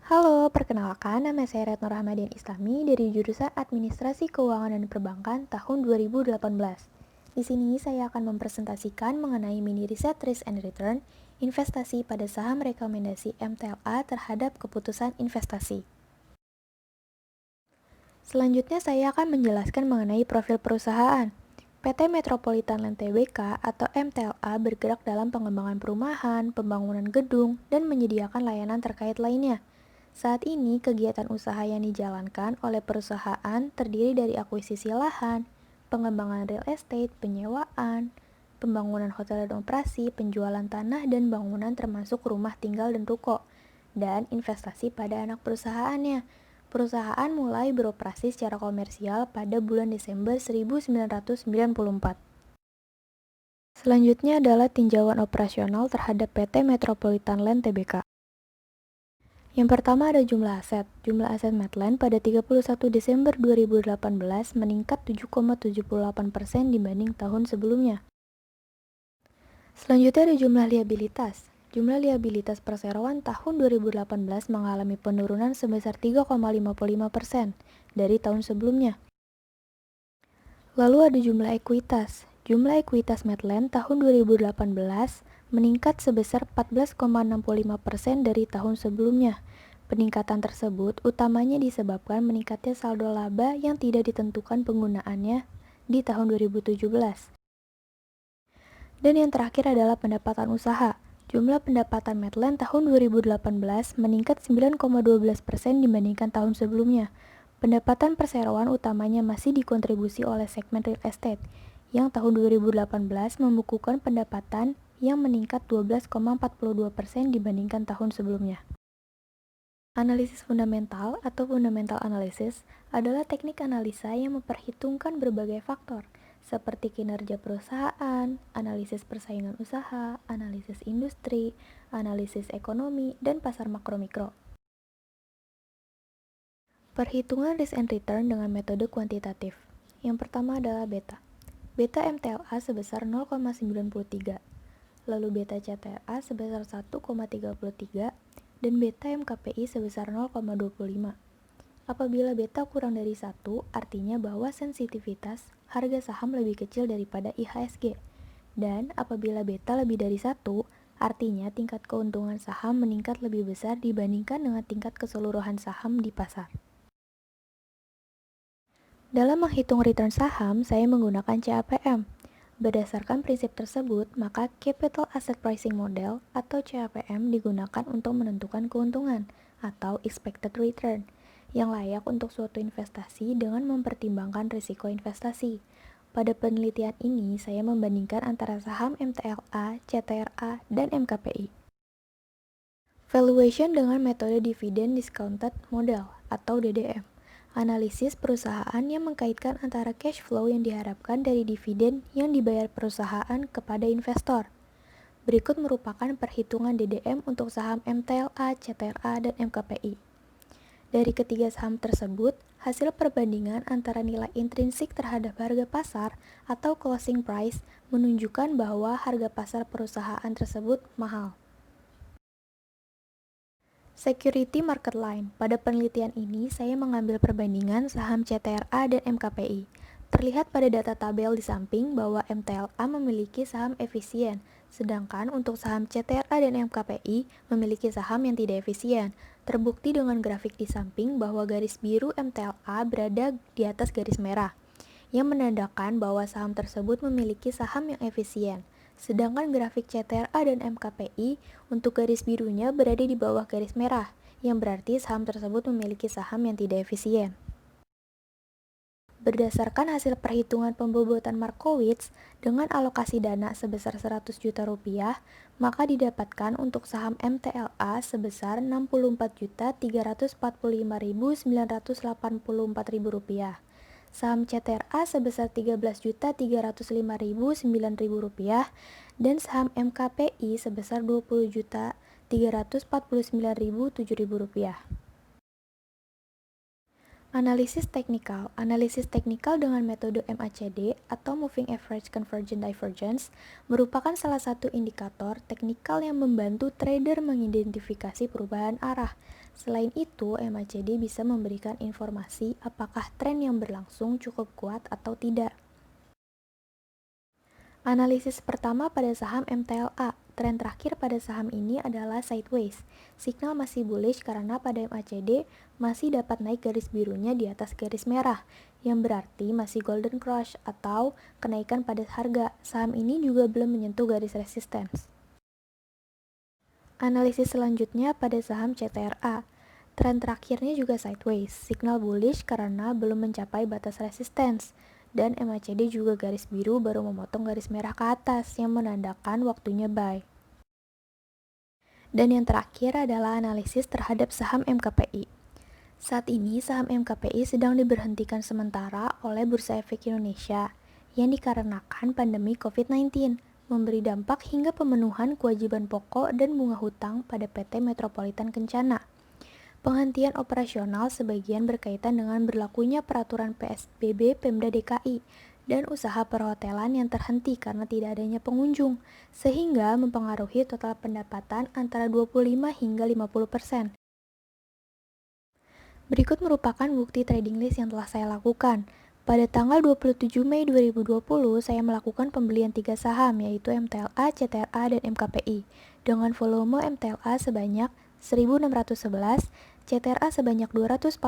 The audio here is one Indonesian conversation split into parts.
Halo, perkenalkan nama saya Retno Rahmadian Islami dari jurusan Administrasi Keuangan dan Perbankan tahun 2018. Di sini saya akan mempresentasikan mengenai mini riset risk and return investasi pada saham rekomendasi MTLA terhadap keputusan investasi. Selanjutnya saya akan menjelaskan mengenai profil perusahaan. PT Metropolitan Land Tbk atau MTLA bergerak dalam pengembangan perumahan, pembangunan gedung, dan menyediakan layanan terkait lainnya. Saat ini, kegiatan usaha yang dijalankan oleh perusahaan terdiri dari akuisisi lahan, pengembangan real estate, penyewaan, pembangunan hotel dan operasi, penjualan tanah dan bangunan termasuk rumah tinggal dan ruko, dan investasi pada anak perusahaannya. Perusahaan mulai beroperasi secara komersial pada bulan Desember 1994. Selanjutnya adalah tinjauan operasional terhadap PT Metropolitan Land Tbk. Yang pertama ada jumlah aset. Jumlah aset Medland pada 31 Desember 2018 meningkat 7,78% dibanding tahun sebelumnya. Selanjutnya ada jumlah liabilitas. Jumlah liabilitas perseroan tahun 2018 mengalami penurunan sebesar 3,55% dari tahun sebelumnya. Lalu ada jumlah ekuitas. Jumlah ekuitas Medland tahun 2018 meningkat sebesar 14,65% dari tahun sebelumnya. Peningkatan tersebut utamanya disebabkan meningkatnya saldo laba yang tidak ditentukan penggunaannya di tahun 2017. Dan yang terakhir adalah pendapatan usaha. Jumlah pendapatan Medland tahun 2018 meningkat 9,12% dibandingkan tahun sebelumnya. Pendapatan perseroan utamanya masih dikontribusi oleh segmen real estate, yang tahun 2018 membukukan pendapatan yang meningkat 12,42% dibandingkan tahun sebelumnya. Analisis fundamental atau fundamental analysis adalah teknik analisa yang memperhitungkan berbagai faktor, seperti kinerja perusahaan, analisis persaingan usaha, analisis industri, analisis ekonomi, dan pasar makro-mikro. Perhitungan risk and return dengan metode kuantitatif. Yang pertama adalah beta. Beta MTLA sebesar 0,93, lalu beta CTRA sebesar 1,33, dan beta MKPI sebesar 0,25. Apabila beta kurang dari 1, artinya bahwa sensitivitas harga saham lebih kecil daripada IHSG. Dan apabila beta lebih dari 1, artinya tingkat keuntungan saham meningkat lebih besar dibandingkan dengan tingkat keseluruhan saham di pasar. Dalam menghitung return saham, saya menggunakan CAPM. Berdasarkan prinsip tersebut, maka Capital Asset Pricing Model atau CAPM digunakan untuk menentukan keuntungan atau expected return yang layak untuk suatu investasi dengan mempertimbangkan risiko investasi. Pada penelitian ini, saya membandingkan antara saham MTLA, CTRA, dan MKPI. Valuation dengan metode Dividend Discounted Model atau DDM. Analisis perusahaan yang mengkaitkan antara cash flow yang diharapkan dari dividen yang dibayar perusahaan kepada investor. Berikut merupakan perhitungan DDM untuk saham MTLA, CTRA, dan MKPI. Dari ketiga saham tersebut, hasil perbandingan antara nilai intrinsik terhadap harga pasar atau closing price menunjukkan bahwa harga pasar perusahaan tersebut mahal. Security Market Line. Pada penelitian ini, saya mengambil perbandingan saham CTRA dan MKPI. Terlihat pada data tabel di samping bahwa MTLA memiliki saham efisien, sedangkan untuk saham CTRA dan MKPI memiliki saham yang tidak efisien. Terbukti dengan grafik di samping bahwa garis biru MTLA berada di atas garis merah, yang menandakan bahwa saham tersebut memiliki saham yang efisien. Sedangkan grafik CTRA dan MKPI untuk garis birunya berada di bawah garis merah, yang berarti saham tersebut memiliki saham yang tidak efisien. Berdasarkan hasil perhitungan pembobotan Markowitz dengan alokasi dana sebesar 100 juta rupiah, maka didapatkan untuk saham MTLA sebesar 64.345.984 rupiah. Saham CTRA sebesar 13.305.009 rupiah dan saham MKPI sebesar 20.349.007 rupiah. Analisis teknikal. Analisis teknikal dengan metode MACD atau Moving Average Convergence Divergence merupakan salah satu indikator teknikal yang membantu trader mengidentifikasi perubahan arah. Selain itu, MACD bisa memberikan informasi apakah tren yang berlangsung cukup kuat atau tidak. Analisis pertama pada saham MTLA. Tren terakhir pada saham ini adalah sideways. Signal masih bullish karena pada MACD masih dapat naik garis birunya di atas garis merah, yang berarti masih golden crush atau kenaikan pada harga. Saham ini juga belum menyentuh garis resistance. Analisis selanjutnya pada saham CTRA. Tren terakhirnya juga sideways, signal bullish karena belum mencapai batas resistance. Dan MACD juga garis biru baru memotong garis merah ke atas yang menandakan waktunya buy. Dan yang terakhir adalah analisis terhadap saham MKPI. Saat ini saham MKPI sedang diberhentikan sementara oleh Bursa Efek Indonesia yang dikarenakan pandemi COVID-19, memberi dampak hingga pemenuhan kewajiban pokok dan bunga hutang pada PT Metropolitan Kencana. Penghentian operasional sebagian berkaitan dengan berlakunya peraturan PSBB Pemda DKI dan usaha perhotelan yang terhenti karena tidak adanya pengunjung, sehingga mempengaruhi total pendapatan antara 25 hingga 50%. Berikut merupakan bukti trading list yang telah saya lakukan. Pada tanggal 27 Mei 2020, saya melakukan pembelian 3 saham, yaitu MTLA, CTRA, dan MKPI, dengan volume MTLA sebanyak 1.611, CTRA sebanyak 244,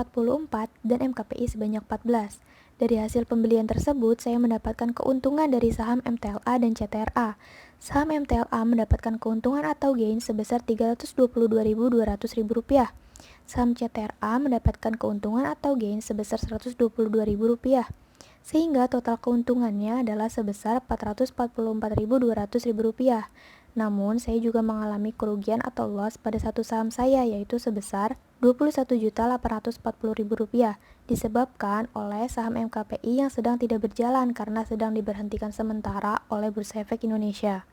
dan MKPI sebanyak 14. Dari hasil pembelian tersebut, saya mendapatkan keuntungan dari saham MTLA dan CTRA. Saham MTLA mendapatkan keuntungan atau gain sebesar Rp322.200. Saham CTRA mendapatkan keuntungan atau gain sebesar Rp122.000, sehingga total keuntungannya adalah sebesar Rp444.200. Namun, saya juga mengalami kerugian atau loss pada satu saham saya, yaitu sebesar Rp21.840.000, disebabkan oleh saham MKPI yang sedang tidak berjalan karena sedang diberhentikan sementara oleh Bursa Efek Indonesia.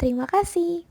Terima kasih.